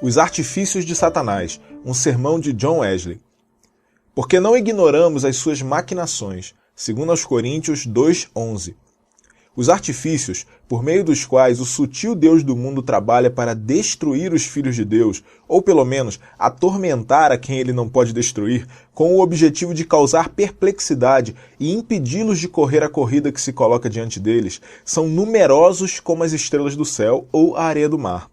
Os artifícios de Satanás, um sermão de John Wesley. Porque não ignoramos as suas maquinações, segundo aos Coríntios 2:11. Os artifícios, por meio dos quais o sutil Deus do mundo trabalha para destruir os filhos de Deus, ou pelo menos atormentar a quem ele não pode destruir, com o objetivo de causar perplexidade e impedi-los de correr a corrida que se coloca diante deles, são numerosos como as estrelas do céu ou a areia do mar.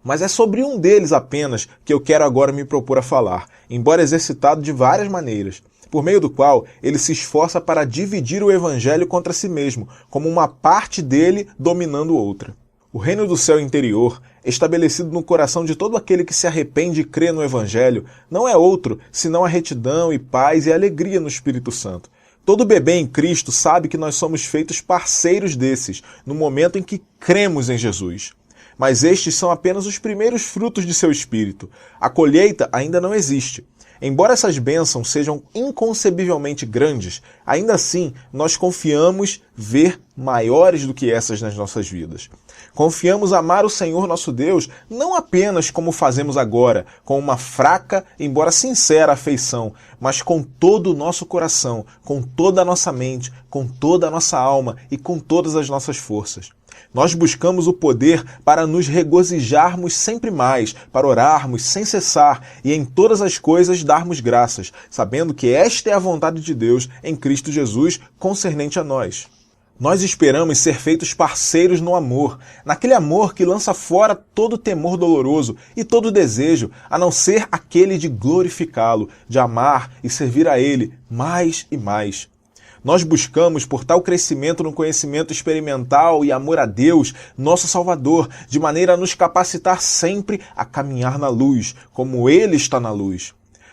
Mas é sobre um deles apenas que eu quero agora me propor a falar, embora exercitado de várias maneiras, por meio do qual ele se esforça para dividir o evangelho contra si mesmo, como uma parte dele dominando outra. O reino do céu interior, estabelecido no coração de todo aquele que se arrepende e crê no evangelho, não é outro senão a retidão e paz e alegria no Espírito Santo. Todo bebê em Cristo sabe que nós somos feitos parceiros desses, no momento em que cremos em Jesus. Mas estes são apenas os primeiros frutos de seu espírito. A colheita ainda não existe. Embora essas bênçãos sejam inconcebivelmente grandes, ainda assim nós confiamos ver maiores do que essas nas nossas vidas. Confiamos amar o Senhor nosso Deus não apenas como fazemos agora, com uma fraca, embora sincera afeição, mas com todo o nosso coração, com toda a nossa mente, com toda a nossa alma e com todas as nossas forças. Nós buscamos o poder para nos regozijarmos sempre mais, para orarmos sem cessar e em todas as coisas darmos graças, sabendo que esta é a vontade de Deus em Cristo Jesus concernente a nós. Nós esperamos ser feitos parceiros no amor, naquele amor que lança fora todo temor doloroso e todo desejo, a não ser aquele de glorificá-lo, de amar e servir a Ele mais e mais. Nós buscamos por tal crescimento no conhecimento experimental e amor a Deus, nosso Salvador, de maneira a nos capacitar sempre a caminhar na luz, como Ele está na luz.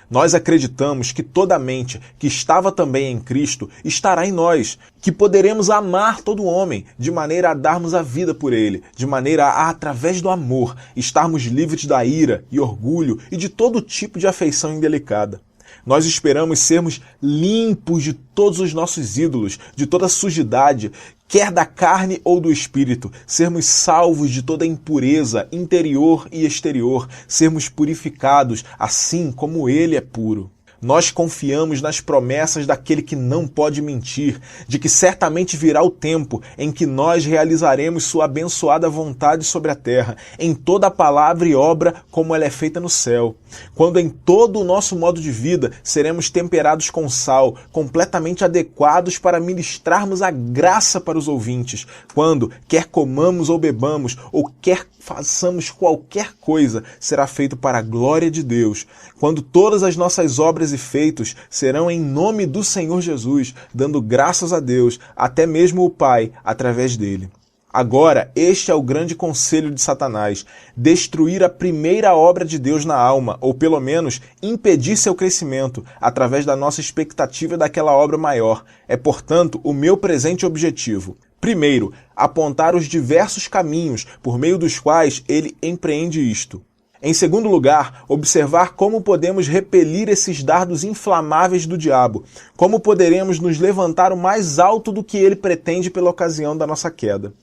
Nós acreditamos que toda a mente que estava também em Cristo estará em nós, que poderemos amar todo homem, de maneira a darmos a vida por ele, de maneira a, através do amor, estarmos livres da ira e orgulho e de todo tipo de afeição indelicada. Nós esperamos sermos limpos de todos os nossos ídolos, de toda sujidade, quer da carne ou do espírito, sermos salvos de toda impureza interior e exterior, sermos purificados assim como Ele é puro. Nós confiamos nas promessas daquele que não pode mentir, de que certamente virá o tempo em que nós realizaremos sua abençoada vontade sobre a terra, em toda a palavra e obra como ela é feita no céu. Quando em todo o nosso modo de vida seremos temperados com sal, completamente adequados para ministrarmos a graça para os ouvintes. Quando, quer comamos ou bebamos, ou quer façamos qualquer coisa, será feito para a glória de Deus. Quando todas as nossas obras e feitos serão em nome do Senhor Jesus, dando graças a Deus, até mesmo o Pai, através dele. Agora, este é o grande conselho de Satanás, destruir a primeira obra de Deus na alma, ou pelo menos impedir seu crescimento, através da nossa expectativa daquela obra maior. É, portanto, o meu presente objetivo. Primeiro, apontar os diversos caminhos por meio dos quais ele empreende isto. Em segundo lugar, observar como podemos repelir esses dardos inflamáveis do diabo, como poderemos nos levantar o mais alto do que ele pretende pela ocasião da nossa queda.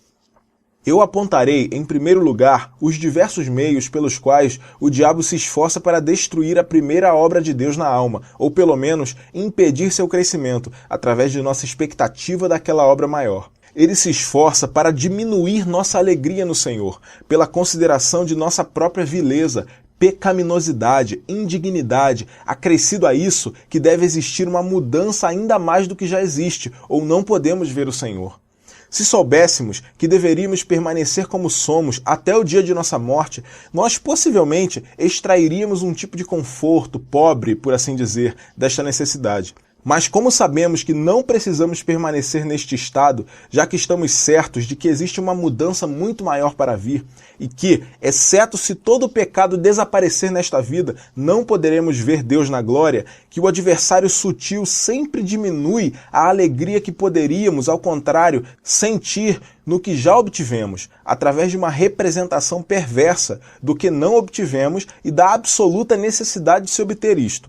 Eu apontarei, em primeiro lugar, os diversos meios pelos quais o diabo se esforça para destruir a primeira obra de Deus na alma, ou pelo menos impedir seu crescimento, através de nossa expectativa daquela obra maior. Ele se esforça para diminuir nossa alegria no Senhor, pela consideração de nossa própria vileza, pecaminosidade, indignidade, acrescido a isso que deve existir uma mudança ainda mais do que já existe, ou não podemos ver o Senhor. Se soubéssemos que deveríamos permanecer como somos até o dia de nossa morte, nós possivelmente extrairíamos um tipo de conforto, pobre, por assim dizer, desta necessidade. Mas como sabemos que não precisamos permanecer neste estado, já que estamos certos de que existe uma mudança muito maior para vir, e que, exceto se todo o pecado desaparecer nesta vida, não poderemos ver Deus na glória, que o adversário sutil sempre diminui a alegria que poderíamos, ao contrário, sentir no que já obtivemos, através de uma representação perversa do que não obtivemos e da absoluta necessidade de se obter isto.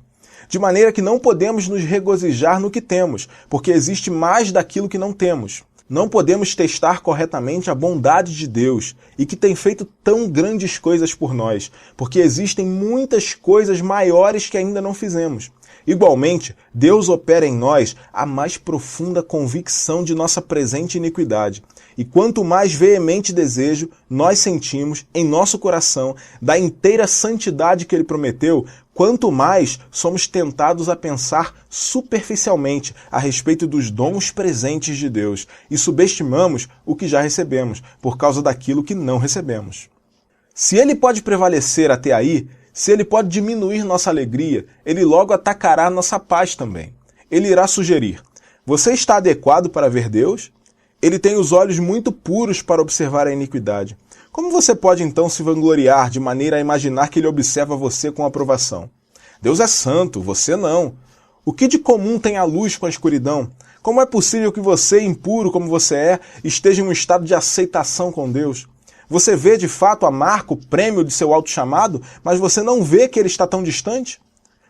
De maneira que não podemos nos regozijar no que temos, porque existe mais daquilo que não temos. Não podemos testar corretamente a bondade de Deus e que tem feito tão grandes coisas por nós, porque existem muitas coisas maiores que ainda não fizemos. Igualmente, Deus opera em nós a mais profunda convicção de nossa presente iniquidade. E quanto mais veemente desejo nós sentimos em nosso coração da inteira santidade que Ele prometeu, quanto mais somos tentados a pensar superficialmente a respeito dos dons presentes de Deus e subestimamos o que já recebemos por causa daquilo que não recebemos. Se Ele pode prevalecer até aí, se Ele pode diminuir nossa alegria, Ele logo atacará nossa paz também. Ele irá sugerir: você está adequado para ver Deus? Ele tem os olhos muito puros para observar a iniquidade. Como você pode então se vangloriar de maneira a imaginar que Ele observa você com aprovação? Deus é santo, você não. O que de comum tem a luz com a escuridão? Como é possível que você, impuro como você é, esteja em um estado de aceitação com Deus? Você vê de fato a marca, o prêmio de seu auto-chamado, mas você não vê que Ele está tão distante?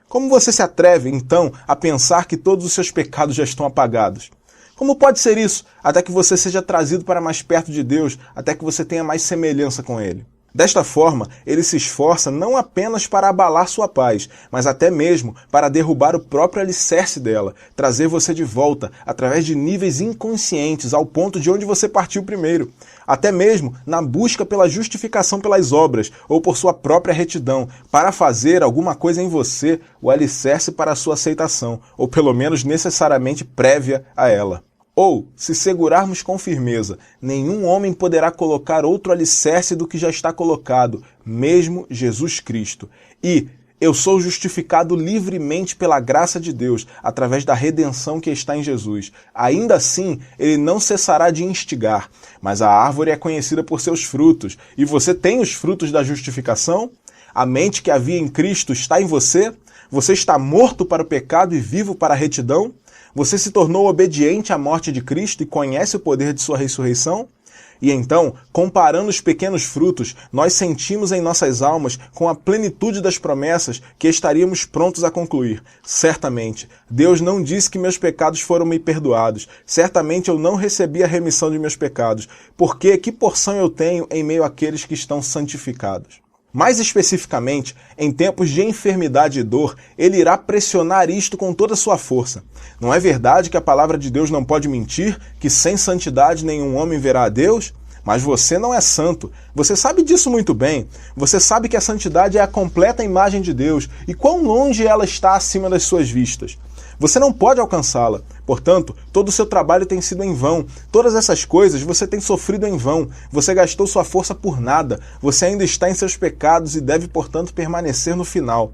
Como você se atreve, então, a pensar que todos os seus pecados já estão apagados? Como pode ser isso, até que você seja trazido para mais perto de Deus, até que você tenha mais semelhança com Ele? Desta forma, Ele se esforça não apenas para abalar sua paz, mas até mesmo para derrubar o próprio alicerce dela, trazer você de volta através de níveis inconscientes ao ponto de onde você partiu primeiro, até mesmo na busca pela justificação pelas obras ou por sua própria retidão, para fazer alguma coisa em você o alicerce para a sua aceitação, ou pelo menos necessariamente prévia a ela. Ou, se segurarmos com firmeza, nenhum homem poderá colocar outro alicerce do que já está colocado, mesmo Jesus Cristo. E eu sou justificado livremente pela graça de Deus, através da redenção que está em Jesus. Ainda assim, Ele não cessará de instigar, mas a árvore é conhecida por seus frutos. E você tem os frutos da justificação? A mente que havia em Cristo está em você? Você está morto para o pecado e vivo para a retidão? Você se tornou obediente à morte de Cristo e conhece o poder de sua ressurreição? E então, comparando os pequenos frutos, nós sentimos em nossas almas, com a plenitude das promessas, que estaríamos prontos a concluir. Certamente, Deus não disse que meus pecados foram me perdoados. Certamente eu não recebi a remissão de meus pecados. Porque que porção eu tenho em meio àqueles que estão santificados? Mais especificamente, em tempos de enfermidade e dor, Ele irá pressionar isto com toda a sua força. Não é verdade que a palavra de Deus não pode mentir, que sem santidade nenhum homem verá a Deus? Mas você não é santo. Você sabe disso muito bem. Você sabe que a santidade é a completa imagem de Deus e quão longe ela está acima das suas vistas. Você não pode alcançá-la. Portanto, todo o seu trabalho tem sido em vão. Todas essas coisas você tem sofrido em vão. Você gastou sua força por nada. Você ainda está em seus pecados e deve, portanto, permanecer no final.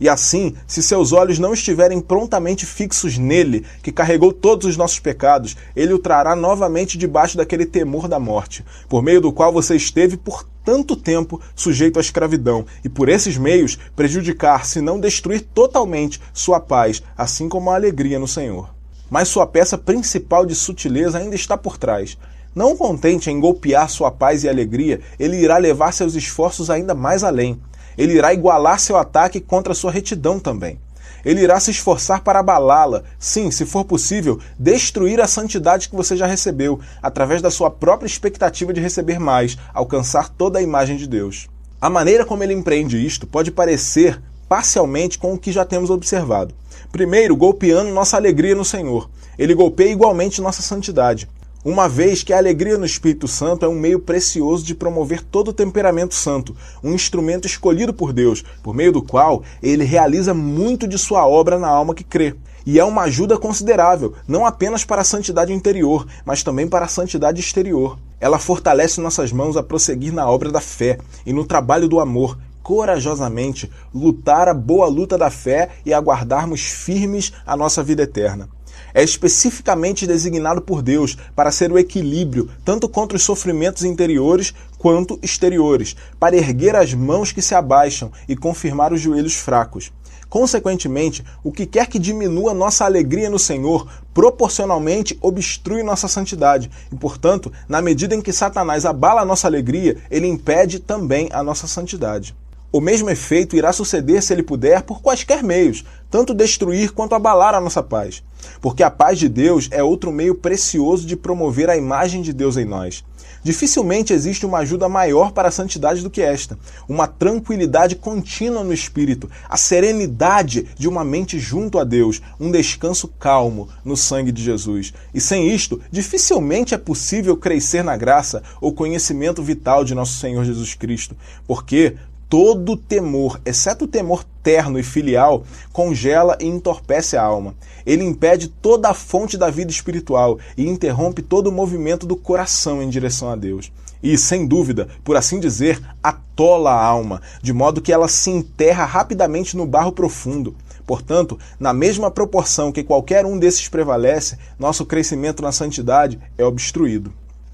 E assim, se seus olhos não estiverem prontamente fixos nele, que carregou todos os nossos pecados, ele o trará novamente debaixo daquele temor da morte, por meio do qual você esteve por tanto tempo sujeito à escravidão, e por esses meios prejudicar, se não destruir totalmente, sua paz, assim como a alegria no Senhor. Mas sua peça principal de sutileza ainda está por trás. Não contente em golpear sua paz e alegria, ele irá levar seus esforços ainda mais além. Ele irá igualar seu ataque contra sua retidão também. Ele irá se esforçar para abalá-la, sim, se for possível, destruir a santidade que você já recebeu, através da sua própria expectativa de receber mais, alcançar toda a imagem de Deus. A maneira como ele empreende isto pode parecer parcialmente com o que já temos observado. Primeiro, golpeando nossa alegria no Senhor. Ele golpeia igualmente nossa santidade. Uma vez que a alegria no Espírito Santo é um meio precioso de promover todo o temperamento santo, um instrumento escolhido por Deus, por meio do qual ele realiza muito de sua obra na alma que crê. E é uma ajuda considerável, não apenas para a santidade interior, mas também para a santidade exterior. Ela fortalece nossas mãos a prosseguir na obra da fé e no trabalho do amor, corajosamente lutar a boa luta da fé e aguardarmos firmes a nossa vida eterna. É especificamente designado por Deus para ser o equilíbrio tanto contra os sofrimentos interiores quanto exteriores, para erguer as mãos que se abaixam e confirmar os joelhos fracos. Consequentemente, o que quer que diminua nossa alegria no Senhor, proporcionalmente obstrui nossa santidade e, portanto, na medida em que Satanás abala a nossa alegria, ele impede também a nossa santidade. O mesmo efeito irá suceder se ele puder por quaisquer meios, tanto destruir quanto abalar a nossa paz. Porque a paz de Deus é outro meio precioso de promover a imagem de Deus em nós. Dificilmente existe uma ajuda maior para a santidade do que esta, uma tranquilidade contínua no espírito, a serenidade de uma mente junto a Deus, um descanso calmo no sangue de Jesus. E sem isto, dificilmente é possível crescer na graça ou conhecimento vital de nosso Senhor Jesus Cristo, porque todo temor, exceto o temor terno e filial, congela e entorpece a alma. Ele impede toda a fonte da vida espiritual e interrompe todo o movimento do coração em direção a Deus. E, sem dúvida, por assim dizer, atola a alma, de modo que ela se enterra rapidamente no barro profundo. Portanto, na mesma proporção que qualquer um desses prevalece, nosso crescimento na santidade é obstruído.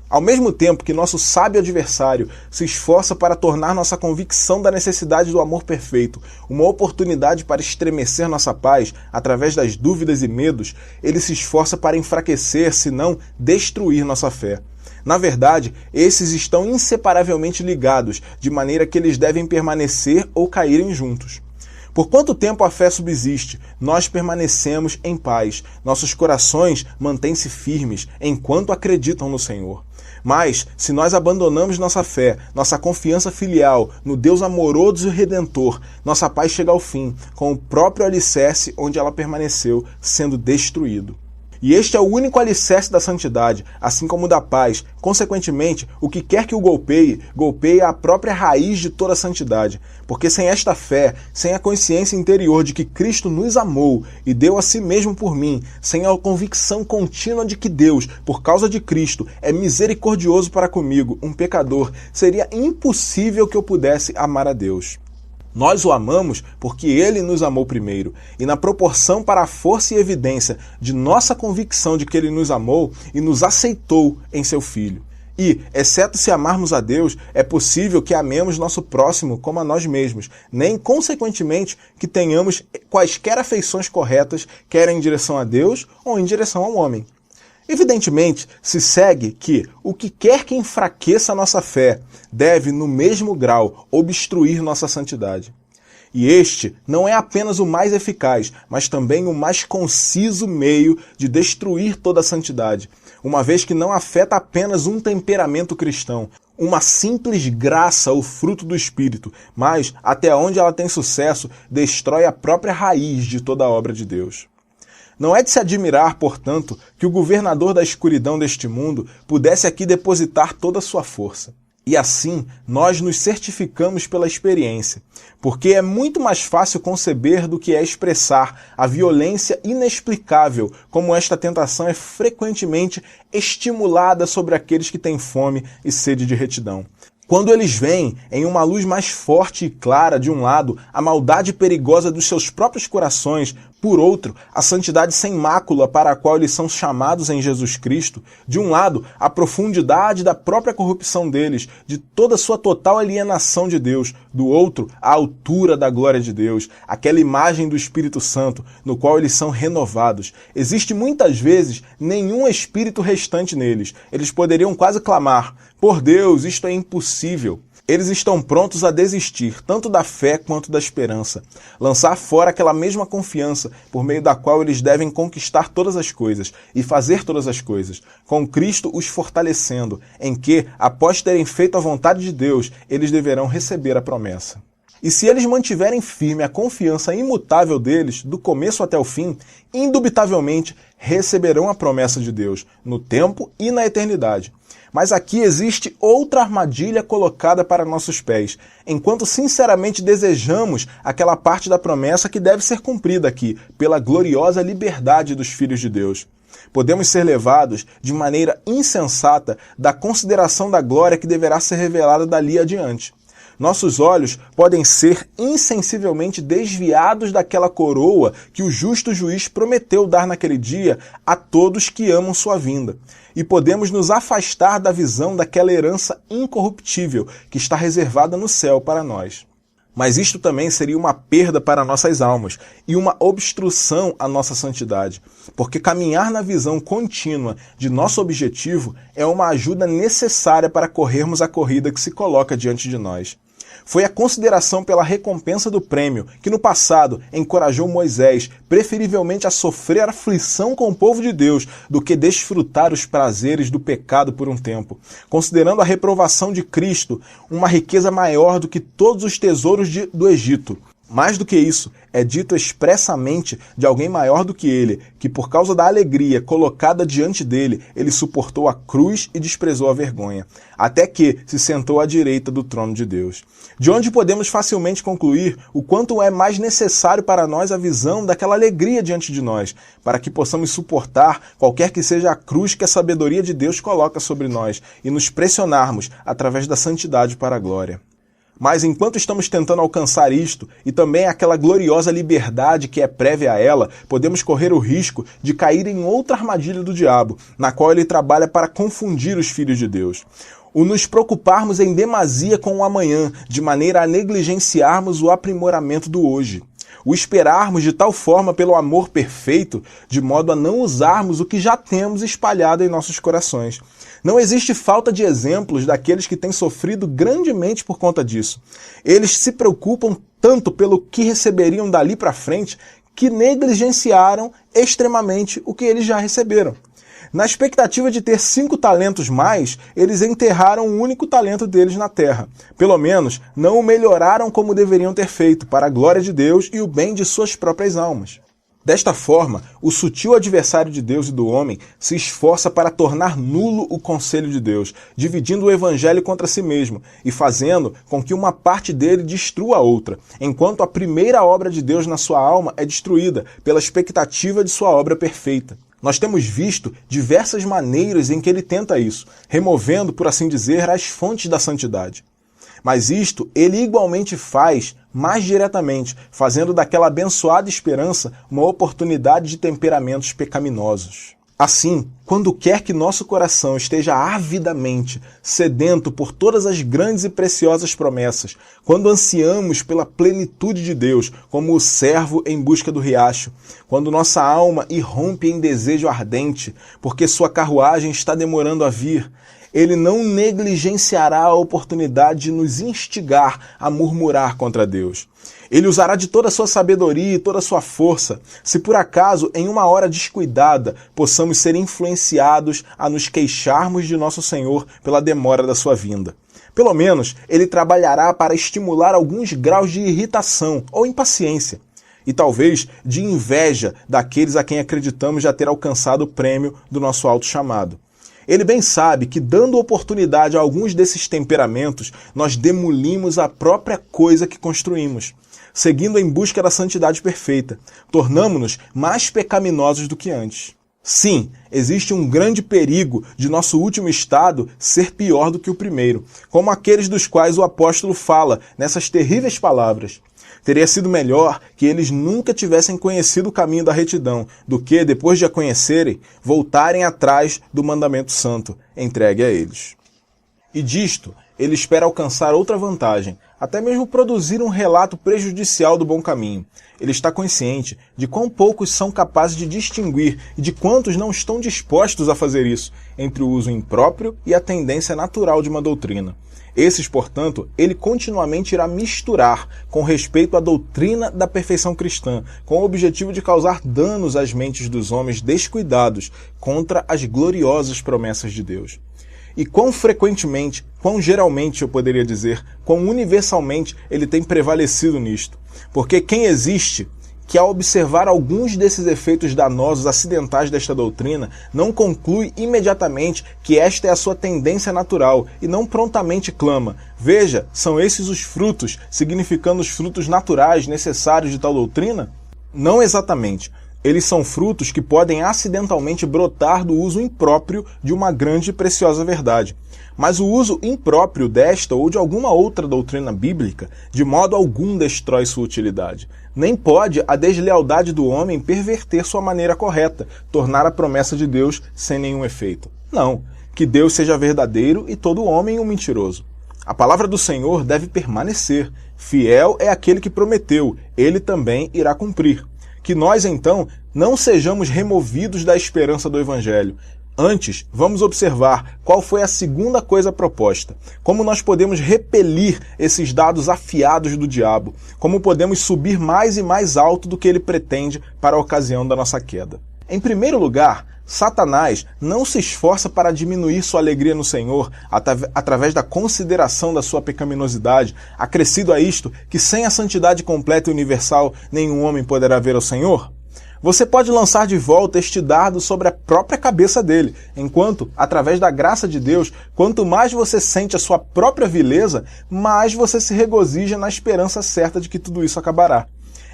Ao mesmo tempo que nosso sábio adversário se esforça para tornar nossa convicção da necessidade do amor perfeito uma oportunidade para estremecer nossa paz através das dúvidas e medos, ele se esforça para enfraquecer, se não destruir nossa fé. Na verdade, esses estão inseparavelmente ligados, de maneira que eles devem permanecer ou caírem juntos. Por quanto tempo a fé subsiste, nós permanecemos em paz, nossos corações mantêm-se firmes enquanto acreditam no Senhor. Mas, se nós abandonamos nossa fé, nossa confiança filial no Deus amoroso e redentor, nossa paz chega ao fim, com o próprio alicerce onde ela permaneceu, sendo destruído. E este é o único alicerce da santidade, assim como o da paz. Consequentemente, o que quer que o golpeie, golpeia a própria raiz de toda a santidade. Porque sem esta fé, sem a consciência interior de que Cristo nos amou e deu a si mesmo por mim, sem a convicção contínua de que Deus, por causa de Cristo, é misericordioso para comigo, um pecador, seria impossível que eu pudesse amar a Deus. Nós o amamos porque ele nos amou primeiro, e na proporção para a força e evidência de nossa convicção de que ele nos amou e nos aceitou em seu Filho. E, exceto se amarmos a Deus, é possível que amemos nosso próximo como a nós mesmos, nem, consequentemente, que tenhamos quaisquer afeições corretas, quer em direção a Deus ou em direção ao homem. Evidentemente, se segue que o que quer que enfraqueça a nossa fé deve, no mesmo grau, obstruir nossa santidade. E este não é apenas o mais eficaz, mas também o mais conciso meio de destruir toda a santidade, uma vez que não afeta apenas um temperamento cristão, uma simples graça ou fruto do Espírito, mas, até onde ela tem sucesso, destrói a própria raiz de toda a obra de Deus. Não é de se admirar, portanto, que o governador da escuridão deste mundo pudesse aqui depositar toda a sua força. E assim, nós nos certificamos pela experiência, porque é muito mais fácil conceber do que é expressar a violência inexplicável como esta tentação é frequentemente estimulada sobre aqueles que têm fome e sede de retidão. Quando eles veem, em uma luz mais forte e clara, de um lado, a maldade perigosa dos seus próprios corações, por outro, a santidade sem mácula para a qual eles são chamados em Jesus Cristo, de um lado, a profundidade da própria corrupção deles, de toda a sua total alienação de Deus, do outro, a altura da glória de Deus, aquela imagem do Espírito Santo, no qual eles são renovados. Existe muitas vezes nenhum espírito restante neles. Eles poderiam quase clamar: por Deus, isto é impossível. Eles estão prontos a desistir, tanto da fé quanto da esperança. Lançar fora aquela mesma confiança, por meio da qual eles devem conquistar todas as coisas e fazer todas as coisas, com Cristo os fortalecendo, em que, após terem feito a vontade de Deus, eles deverão receber a promessa. E se eles mantiverem firme a confiança imutável deles, do começo até o fim, indubitavelmente receberão a promessa de Deus, no tempo e na eternidade. Mas aqui existe outra armadilha colocada para nossos pés, enquanto sinceramente desejamos aquela parte da promessa que deve ser cumprida aqui, pela gloriosa liberdade dos filhos de Deus. Podemos ser levados, de maneira insensata, da consideração da glória que deverá ser revelada dali adiante. Nossos olhos podem ser insensivelmente desviados daquela coroa que o justo juiz prometeu dar naquele dia a todos que amam sua vinda. E podemos nos afastar da visão daquela herança incorruptível que está reservada no céu para nós. Mas isto também seria uma perda para nossas almas e uma obstrução à nossa santidade, porque caminhar na visão contínua de nosso objetivo é uma ajuda necessária para corrermos a corrida que se coloca diante de nós. Foi a consideração pela recompensa do prêmio que no passado encorajou Moisés preferivelmente a sofrer aflição com o povo de Deus do que desfrutar os prazeres do pecado por um tempo, considerando a reprovação de Cristo uma riqueza maior do que todos os tesouros do Egito. Mais do que isso, é dito expressamente de alguém maior do que ele, que por causa da alegria colocada diante dele, ele suportou a cruz e desprezou a vergonha, até que se sentou à direita do trono de Deus. De onde podemos facilmente concluir o quanto é mais necessário para nós a visão daquela alegria diante de nós, para que possamos suportar qualquer que seja a cruz que a sabedoria de Deus coloca sobre nós e nos pressionarmos através da santidade para a glória. Mas enquanto estamos tentando alcançar isto, e também aquela gloriosa liberdade que é prévia a ela, podemos correr o risco de cair em outra armadilha do diabo, na qual ele trabalha para confundir os filhos de Deus. O nos preocuparmos em demasia com o amanhã, de maneira a negligenciarmos o aprimoramento do hoje. O esperarmos de tal forma pelo amor perfeito, de modo a não usarmos o que já temos espalhado em nossos corações. Não existe falta de exemplos daqueles que têm sofrido grandemente por conta disso. Eles se preocupam tanto pelo que receberiam dali para frente que negligenciaram extremamente o que eles já receberam. Na expectativa de ter 5 talentos mais, eles enterraram o único talento deles na terra. Pelo menos, não o melhoraram como deveriam ter feito, para a glória de Deus e o bem de suas próprias almas. Desta forma, o sutil adversário de Deus e do homem se esforça para tornar nulo o conselho de Deus, dividindo o evangelho contra si mesmo e fazendo com que uma parte dele destrua a outra, enquanto a primeira obra de Deus na sua alma é destruída pela expectativa de sua obra perfeita. Nós temos visto diversas maneiras em que ele tenta isso, removendo, por assim dizer, as fontes da santidade. Mas isto ele igualmente faz mais diretamente, fazendo daquela abençoada esperança uma oportunidade de temperamentos pecaminosos. Assim, quando quer que nosso coração esteja avidamente sedento por todas as grandes e preciosas promessas, quando ansiamos pela plenitude de Deus, como o servo em busca do riacho, quando nossa alma irrompe em desejo ardente, porque sua carruagem está demorando a vir, ele não negligenciará a oportunidade de nos instigar a murmurar contra Deus. Ele usará de toda a sua sabedoria e toda a sua força, se por acaso, em uma hora descuidada, possamos ser influenciados a nos queixarmos de nosso Senhor pela demora da sua vinda. Pelo menos, ele trabalhará para estimular alguns graus de irritação ou impaciência, e talvez de inveja daqueles a quem acreditamos já ter alcançado o prêmio do nosso alto chamado. Ele bem sabe que, dando oportunidade a alguns desses temperamentos, nós demolimos a própria coisa que construímos, seguindo em busca da santidade perfeita, tornamo-nos mais pecaminosos do que antes. Sim, existe um grande perigo de nosso último estado ser pior do que o primeiro, como aqueles dos quais o apóstolo fala nessas terríveis palavras. Teria sido melhor que eles nunca tivessem conhecido o caminho da retidão, do que, depois de a conhecerem, voltarem atrás do mandamento santo, entregue a eles. E disto, ele espera alcançar outra vantagem, até mesmo produzir um relato prejudicial do bom caminho. Ele está consciente de quão poucos são capazes de distinguir e de quantos não estão dispostos a fazer isso, entre o uso impróprio e a tendência natural de uma doutrina. Esses, portanto, ele continuamente irá misturar com respeito à doutrina da perfeição cristã, com o objetivo de causar danos às mentes dos homens descuidados contra as gloriosas promessas de Deus. E quão frequentemente, quão geralmente eu poderia dizer, quão universalmente ele tem prevalecido nisto. Porque quem existe que, ao observar alguns desses efeitos danosos acidentais desta doutrina, não conclui imediatamente que esta é a sua tendência natural e não prontamente clama: veja, são esses os frutos, significando os frutos naturais necessários de tal doutrina? Não exatamente. Eles são frutos que podem acidentalmente brotar do uso impróprio de uma grande e preciosa verdade. Mas o uso impróprio desta ou de alguma outra doutrina bíblica, de modo algum destrói sua utilidade. Nem pode a deslealdade do homem perverter sua maneira correta, tornar a promessa de Deus sem nenhum efeito. Não, que Deus seja verdadeiro e todo homem um mentiroso. A palavra do Senhor deve permanecer. Fiel é aquele que prometeu, ele também irá cumprir. Que nós, então, não sejamos removidos da esperança do Evangelho. Antes, vamos observar qual foi a segunda coisa proposta. Como nós podemos repelir esses dados afiados do diabo. Como podemos subir mais e mais alto do que ele pretende para a ocasião da nossa queda. Em primeiro lugar, Satanás não se esforça para diminuir sua alegria no Senhor através da consideração da sua pecaminosidade, acrescido a isto que sem a santidade completa e universal nenhum homem poderá ver ao Senhor. Você pode lançar de volta este dardo sobre a própria cabeça dele, enquanto, através da graça de Deus, quanto mais você sente a sua própria vileza, mais você se regozija na esperança certa de que tudo isso acabará.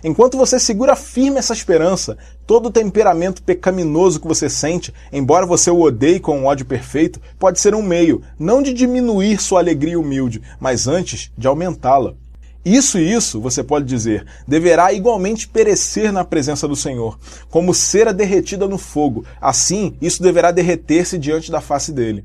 Enquanto você segura firme essa esperança, todo o temperamento pecaminoso que você sente, embora você o odeie com um ódio perfeito, pode ser um meio, não de diminuir sua alegria humilde, mas antes de aumentá-la. Isso, você pode dizer, deverá igualmente perecer na presença do Senhor, como cera derretida no fogo. Assim, isso deverá derreter-se diante da face dele.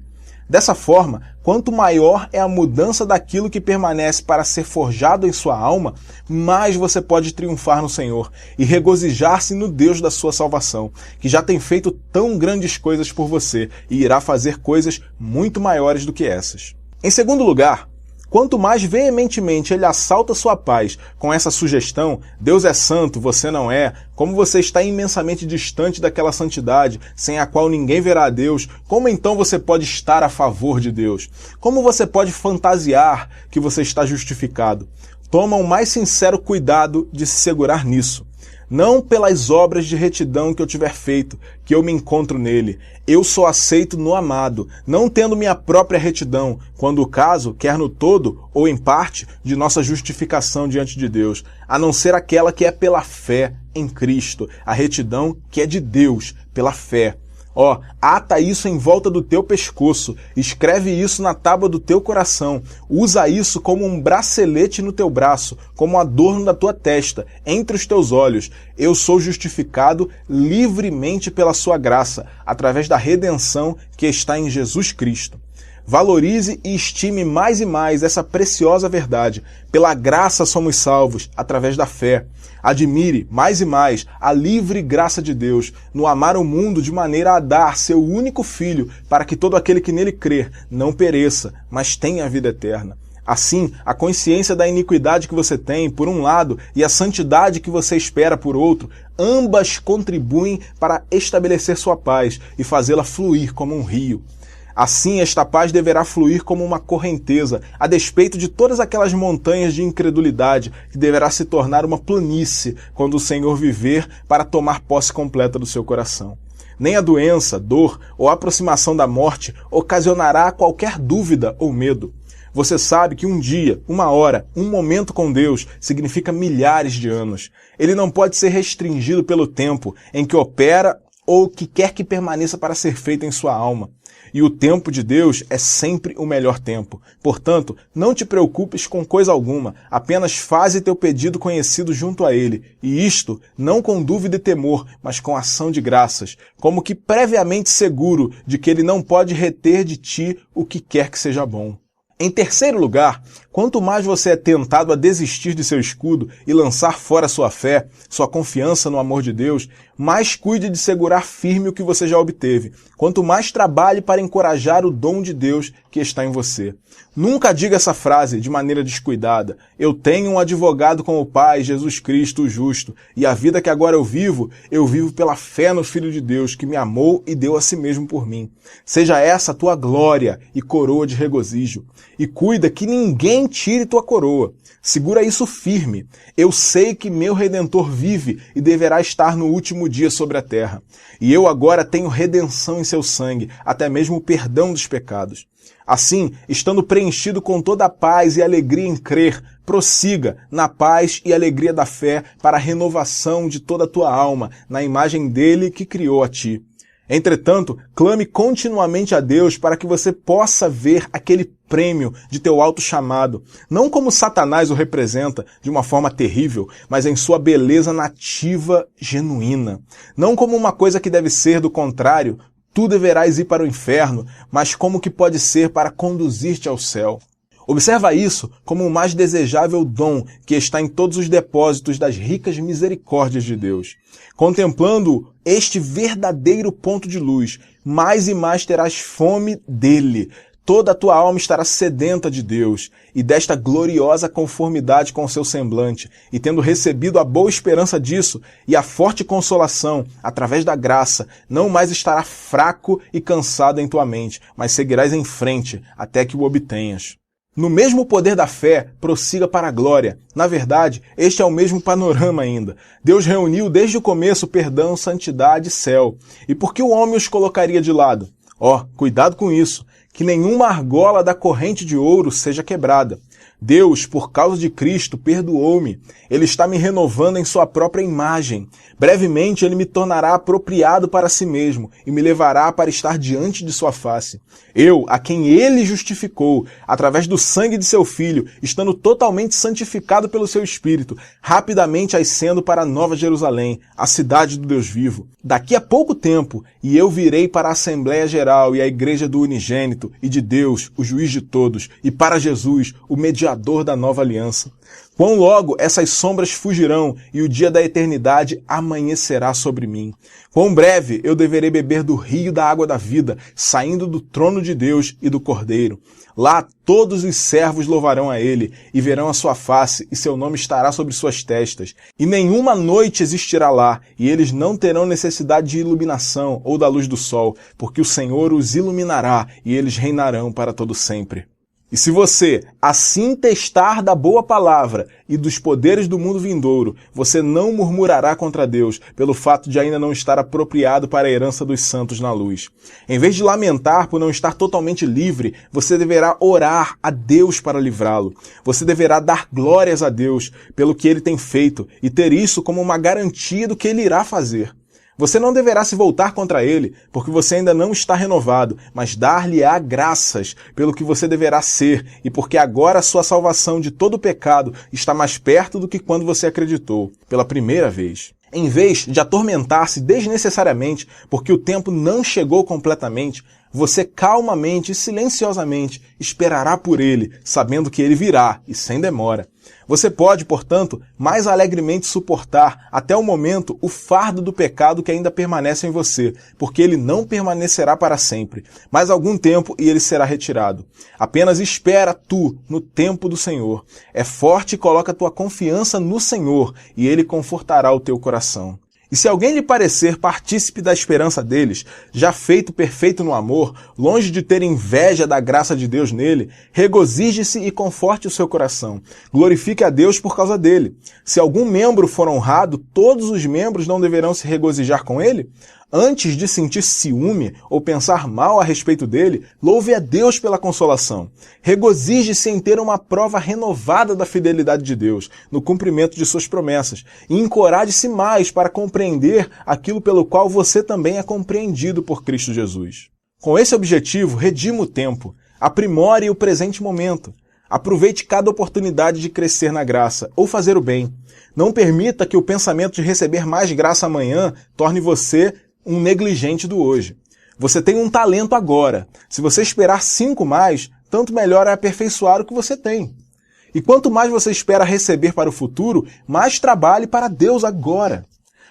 Dessa forma, quanto maior é a mudança daquilo que permanece para ser forjado em sua alma, mais você pode triunfar no Senhor e regozijar-se no Deus da sua salvação, que já tem feito tão grandes coisas por você e irá fazer coisas muito maiores do que essas. Em segundo lugar, quanto mais veementemente ele assalta sua paz com essa sugestão, Deus é santo, você não é, como você está imensamente distante daquela santidade, sem a qual ninguém verá a Deus, como então você pode estar a favor de Deus? Como você pode fantasiar que você está justificado? Toma o mais sincero cuidado de se segurar nisso. Não pelas obras de retidão que eu tiver feito, que eu me encontro nele. Eu sou aceito no amado, não tendo minha própria retidão, quando o caso, quer no todo ou em parte, de nossa justificação diante de Deus, a não ser aquela que é pela fé em Cristo, a retidão que é de Deus, pela fé. Ata isso em volta do teu pescoço, escreve isso na tábua do teu coração, usa isso como um bracelete no teu braço, como um adorno da tua testa, entre os teus olhos. Eu sou justificado livremente pela sua graça, através da redenção que está em Jesus Cristo. Valorize e estime mais e mais essa preciosa verdade. Pela graça somos salvos, através da fé. Admire, mais e mais, a livre graça de Deus, no amar o mundo de maneira a dar seu único Filho, para que todo aquele que nele crer não pereça, mas tenha a vida eterna. Assim, a consciência da iniquidade que você tem, por um lado, e a santidade que você espera, por outro, ambas contribuem para estabelecer sua paz e fazê-la fluir como um rio. Assim, esta paz deverá fluir como uma correnteza, a despeito de todas aquelas montanhas de incredulidade, que deverá se tornar uma planície quando o Senhor viver para tomar posse completa do seu coração. Nem a doença, dor ou aproximação da morte ocasionará qualquer dúvida ou medo. Você sabe que um dia, uma hora, um momento com Deus significa milhares de anos. Ele não pode ser restringido pelo tempo em que opera ou que quer que permaneça para ser feito em sua alma. E o tempo de Deus é sempre o melhor tempo. Portanto, não te preocupes com coisa alguma, apenas faze teu pedido conhecido junto a Ele, e isto não com dúvida e temor, mas com ação de graças, como que previamente seguro de que Ele não pode reter de ti o que quer que seja bom. Em terceiro lugar, quanto mais você é tentado a desistir de seu escudo e lançar fora sua fé, sua confiança no amor de Deus, mais cuide de segurar firme o que você já obteve. Quanto mais trabalhe para encorajar o dom de Deus que está em você. Nunca diga essa frase de maneira descuidada. Eu tenho um advogado com o Pai, Jesus Cristo, o justo, e a vida que agora eu vivo pela fé no Filho de Deus, que me amou e deu a si mesmo por mim. Seja essa a tua glória e coroa de regozijo. E cuida que ninguém tire tua coroa. Segura isso firme. Eu sei que meu Redentor vive e deverá estar no último dia sobre a terra. E eu agora tenho redenção em seu sangue, até mesmo o perdão dos pecados. Assim, estando preenchido com toda a paz e alegria em crer, prossiga na paz e alegria da fé para a renovação de toda a tua alma, na imagem dele que criou a ti. Entretanto, clame continuamente a Deus para que você possa ver aquele prêmio de teu alto chamado, não como Satanás o representa, de uma forma terrível, mas em sua beleza nativa genuína. Não como uma coisa que deve ser do contrário, tu deverás ir para o inferno, mas como que pode ser para conduzir-te ao céu. Observa isso como o mais desejável dom que está em todos os depósitos das ricas misericórdias de Deus. Contemplando este verdadeiro ponto de luz, mais e mais terás fome dele. Toda a tua alma estará sedenta de Deus e desta gloriosa conformidade com o seu semblante, e tendo recebido a boa esperança disso e a forte consolação através da graça, não mais estará fraco e cansado em tua mente, mas seguirás em frente até que o obtenhas. No mesmo poder da fé, prossiga para a glória. Na verdade, este é o mesmo panorama ainda. Deus reuniu desde o começo perdão, santidade e céu. E por que o homem os colocaria de lado? Cuidado com isso. Que nenhuma argola da corrente de ouro seja quebrada. Deus, por causa de Cristo, perdoou-me. Ele está me renovando em sua própria imagem. Brevemente ele me tornará apropriado para si mesmo e me levará para estar diante de sua face. Eu, a quem ele justificou, através do sangue de seu Filho, estando totalmente santificado pelo seu Espírito, rapidamente ascendo para a Nova Jerusalém, a cidade do Deus vivo. Daqui a pouco tempo, e eu virei para a Assembleia Geral e a Igreja do Unigênito e de Deus, o juiz de todos, e para Jesus, o mediador da nova aliança. Quão logo essas sombras fugirão e o dia da eternidade amanhecerá sobre mim. Quão breve eu deverei beber do rio da água da vida, saindo do trono de Deus e do Cordeiro. Lá todos os servos louvarão a ele e verão a sua face, e seu nome estará sobre suas testas. E nenhuma noite existirá lá, e eles não terão necessidade de iluminação ou da luz do sol, porque o Senhor os iluminará e eles reinarão para todo sempre. E se você assim testar da boa palavra e dos poderes do mundo vindouro, você não murmurará contra Deus pelo fato de ainda não estar apropriado para a herança dos santos na luz. Em vez de lamentar por não estar totalmente livre, você deverá orar a Deus para livrá-lo. Você deverá dar glórias a Deus pelo que ele tem feito e ter isso como uma garantia do que ele irá fazer. Você não deverá se voltar contra ele, porque você ainda não está renovado, mas dar-lhe-á graças pelo que você deverá ser, e porque agora a sua salvação de todo pecado está mais perto do que quando você acreditou, pela primeira vez. Em vez de atormentar-se desnecessariamente porque o tempo não chegou completamente, você calmamente e silenciosamente esperará por ele, sabendo que ele virá, e sem demora. Você pode, portanto, mais alegremente suportar até o momento o fardo do pecado que ainda permanece em você, porque ele não permanecerá para sempre, mas algum tempo e ele será retirado. Apenas espera tu no tempo do Senhor. É forte e coloca tua confiança no Senhor, e ele confortará o teu coração. E se alguém lhe parecer partícipe da esperança deles, já feito perfeito no amor, longe de ter inveja da graça de Deus nele, regozije-se e conforte o seu coração. Glorifique a Deus por causa dele. Se algum membro for honrado, todos os membros não deverão se regozijar com ele? Antes de sentir ciúme ou pensar mal a respeito dele, louve a Deus pela consolação. Regozije-se em ter uma prova renovada da fidelidade de Deus, no cumprimento de suas promessas, e encoraje-se mais para compreender aquilo pelo qual você também é compreendido por Cristo Jesus. Com esse objetivo, redima o tempo, aprimore o presente momento. Aproveite cada oportunidade de crescer na graça ou fazer o bem. Não permita que o pensamento de receber mais graça amanhã torne você um negligente do hoje. Você tem um talento agora. Se você esperar 5 mais, tanto melhor é aperfeiçoar o que você tem. E quanto mais você espera receber para o futuro, mais trabalhe para Deus agora.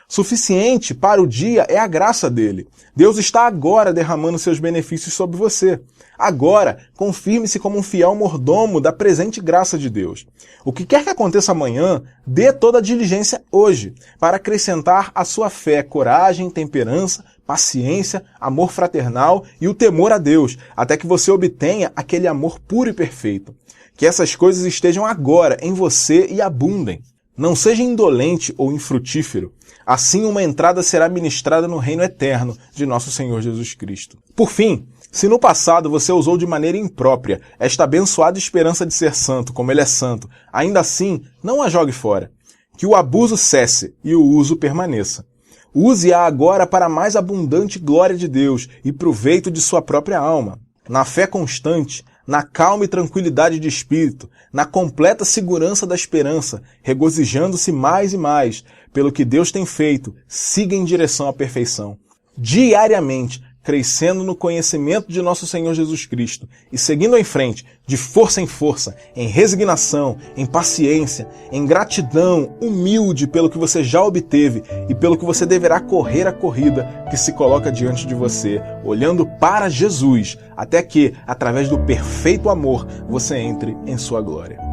Suficiente para o dia é a graça dele. Deus está agora derramando seus benefícios sobre você. Agora, confirme-se como um fiel mordomo da presente graça de Deus. O que quer que aconteça amanhã, dê toda a diligência hoje, para acrescentar à sua fé coragem, temperança, paciência, amor fraternal e o temor a Deus, até que você obtenha aquele amor puro e perfeito. Que essas coisas estejam agora em você e abundem. Não seja indolente ou infrutífero. Assim uma entrada será ministrada no reino eterno de nosso Senhor Jesus Cristo. Por fim, se no passado você usou de maneira imprópria esta abençoada esperança de ser santo, como ele é santo, ainda assim, não a jogue fora. Que o abuso cesse e o uso permaneça. Use-a agora para a mais abundante glória de Deus e proveito de sua própria alma. Na fé constante, na calma e tranquilidade de espírito, na completa segurança da esperança, regozijando-se mais e mais pelo que Deus tem feito, siga em direção à perfeição. Diariamente, crescendo no conhecimento de nosso Senhor Jesus Cristo e seguindo em frente, de força em força, em resignação, em paciência, em gratidão, humilde pelo que você já obteve e pelo que você deverá correr a corrida que se coloca diante de você, olhando para Jesus, até que, através do perfeito amor, você entre em sua glória.